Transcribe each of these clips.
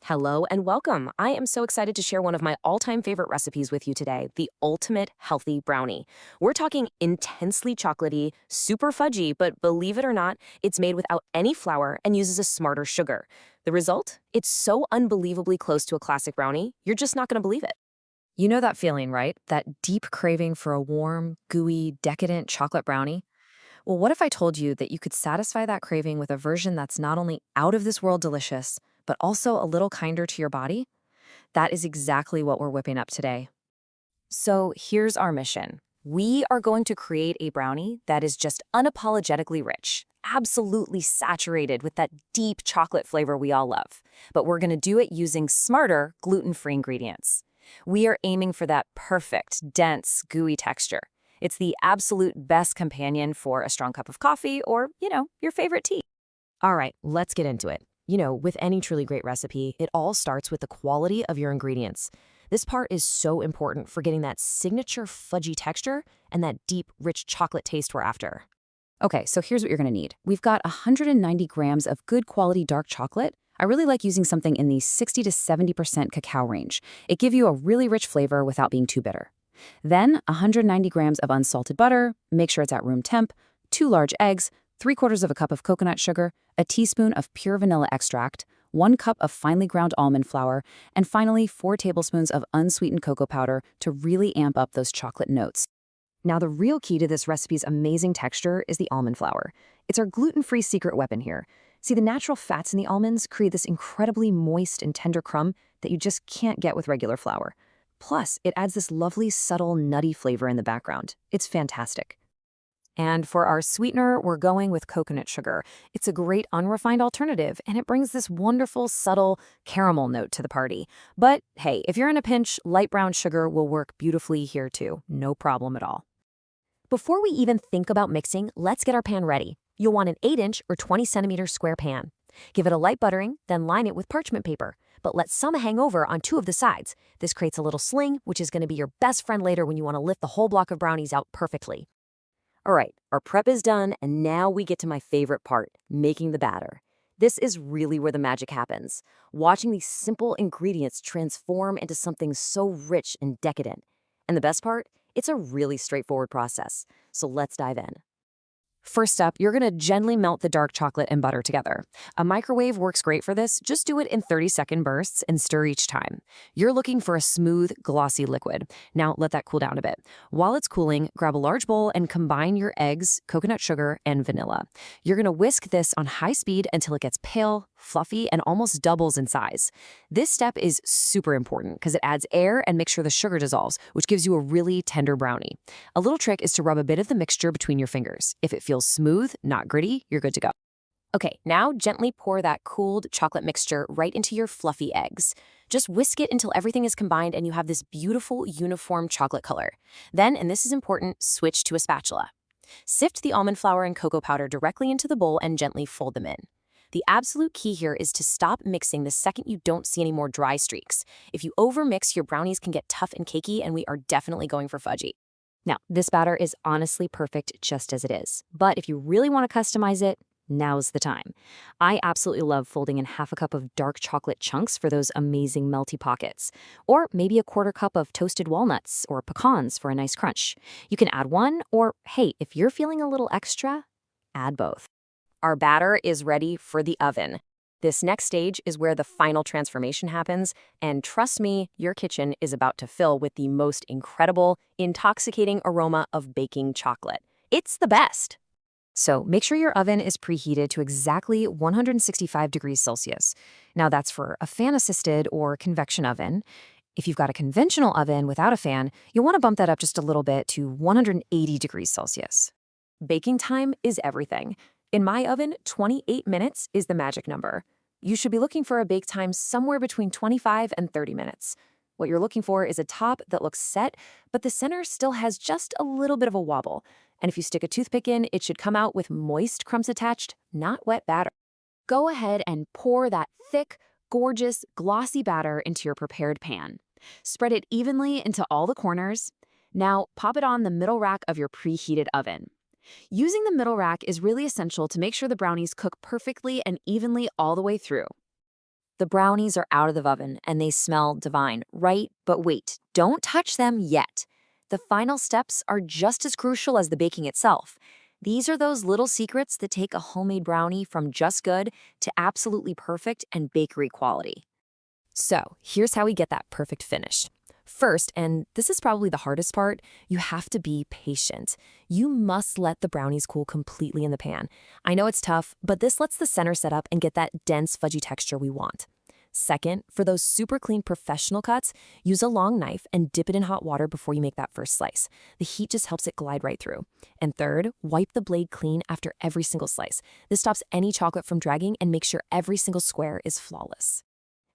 Hello and welcome. I am so excited to share one of my all-time favorite recipes with you today, the ultimate healthy brownie. We're talking intensely chocolatey, super fudgy, but believe it or not, it's made without any flour and uses a smarter sugar. The result? It's so unbelievably close to a classic brownie, you're just not going to believe it. You know that feeling, right? That deep craving for a warm, gooey, decadent chocolate brownie? Well, what if I told you that you could satisfy that craving with a version that's not only out of this world delicious, but also a little kinder to your body? That is exactly what we're whipping up today. So here's our mission. We are going to create a brownie that is just unapologetically rich, absolutely saturated with that deep chocolate flavor we all love. But we're going to do it using smarter, gluten-free ingredients. We are aiming for that perfect, dense, gooey texture. It's the absolute best companion for a strong cup of coffee or, your favorite tea. All right, let's get into it. With any truly great recipe, it all starts with the quality of your ingredients. This part is so important for getting that signature fudgy texture and that deep, rich chocolate taste we're after. Okay, so here's what you're gonna need. We've got 190 grams of good quality dark chocolate. I really like using something in the 60 to 70% cacao range. It gives you a really rich flavor without being too bitter. Then 190 grams of unsalted butter, make sure it's at room temp, 2 large eggs, 3/4 of a cup of coconut sugar, a teaspoon of pure vanilla extract, 1 cup of finely ground almond flour, and finally 4 tablespoons of unsweetened cocoa powder to really amp up those chocolate notes. Now, the real key to this recipe's amazing texture is the almond flour. It's our gluten-free secret weapon here. See, the natural fats in the almonds create this incredibly moist and tender crumb that you just can't get with regular flour. Plus, it adds this lovely, subtle, nutty flavor in the background. It's fantastic. And for our sweetener, we're going with coconut sugar. It's a great unrefined alternative, and it brings this wonderful, subtle caramel note to the party. But hey, if you're in a pinch, light brown sugar will work beautifully here too. No problem at all. Before we even think about mixing, let's get our pan ready. You'll want an 8-inch or 20-centimeter square pan. Give it a light buttering, then line it with parchment paper. But let some hang over on 2 of the sides. This creates a little sling, which is going to be your best friend later when you want to lift the whole block of brownies out perfectly. All right, our prep is done, and now we get to my favorite part, making the batter. This is really where the magic happens, watching these simple ingredients transform into something so rich and decadent. And the best part? It's a really straightforward process. So let's dive in. First up, you're going to gently melt the dark chocolate and butter together. A microwave works great for this. Just do it in 30-second bursts and stir each time. You're looking for a smooth, glossy liquid. Now let that cool down a bit. While it's cooling, grab a large bowl and combine your eggs, coconut sugar, and vanilla. You're going to whisk this on high speed until it gets pale, fluffy, and almost doubles in size. This step is super important because it adds air and makes sure the sugar dissolves, which gives you a really tender brownie. A little trick is to rub a bit of the mixture between your fingers. If it feels smooth, not gritty, you're good to go. Okay, now gently pour that cooled chocolate mixture right into your fluffy eggs. Just whisk it until everything is combined and you have this beautiful, uniform chocolate color. Then, and this is important, switch to a spatula. Sift the almond flour and cocoa powder directly into the bowl and gently fold them in. The absolute key here is to stop mixing the second you don't see any more dry streaks. If you overmix, your brownies can get tough and cakey, and we are definitely going for fudgy. Now, this batter is honestly perfect just as it is. But if you really want to customize it, now's the time. I absolutely love folding in half a cup of dark chocolate chunks for those amazing melty pockets. Or maybe a 1/4 cup of toasted walnuts or pecans for a nice crunch. You can add one, or hey, if you're feeling a little extra, add both. Our batter is ready for the oven. This next stage is where the final transformation happens, and trust me, your kitchen is about to fill with the most incredible, intoxicating aroma of baking chocolate. It's the best! So make sure your oven is preheated to exactly 165 degrees Celsius. Now that's for a fan-assisted or convection oven. If you've got a conventional oven without a fan, you'll want to bump that up just a little bit to 180 degrees Celsius. Baking time is everything. In my oven, 28 minutes is the magic number. You should be looking for a bake time somewhere between 25 and 30 minutes. What you're looking for is a top that looks set, but the center still has just a little bit of a wobble. And if you stick a toothpick in, it should come out with moist crumbs attached, not wet batter. Go ahead and pour that thick, gorgeous, glossy batter into your prepared pan. Spread it evenly into all the corners. Now, pop it on the middle rack of your preheated oven. Using the middle rack is really essential to make sure the brownies cook perfectly and evenly all the way through. The brownies are out of the oven and they smell divine, right? But wait, don't touch them yet. The final steps are just as crucial as the baking itself. These are those little secrets that take a homemade brownie from just good to absolutely perfect and bakery quality. So, here's how we get that perfect finish. First, and this is probably the hardest part, you have to be patient. You must let the brownies cool completely in the pan. I know it's tough, but this lets the center set up and get that dense, fudgy texture we want. Second, for those super clean professional cuts, use a long knife and dip it in hot water before you make that first slice. The heat just helps it glide right through. And third, wipe the blade clean after every single slice. This stops any chocolate from dragging and makes sure every single square is flawless.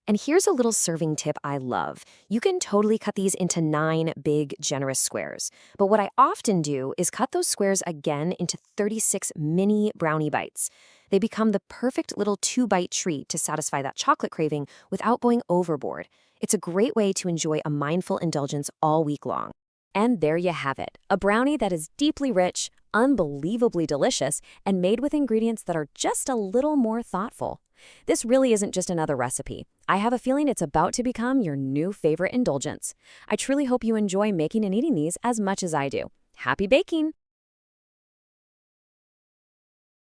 And here's a little serving tip I love. You can totally cut these into 9 big, generous squares. But what I often do is cut those squares again into 36 mini brownie bites. They become the perfect little 2-bite treat to satisfy that chocolate craving without going overboard. It's a great way to enjoy a mindful indulgence all week long. And there you have it, a brownie that is deeply rich, unbelievably delicious, and made with ingredients that are just a little more thoughtful. This really isn't just another recipe. I have a feeling it's about to become your new favorite indulgence. I truly hope you enjoy making and eating these as much as I do. Happy baking!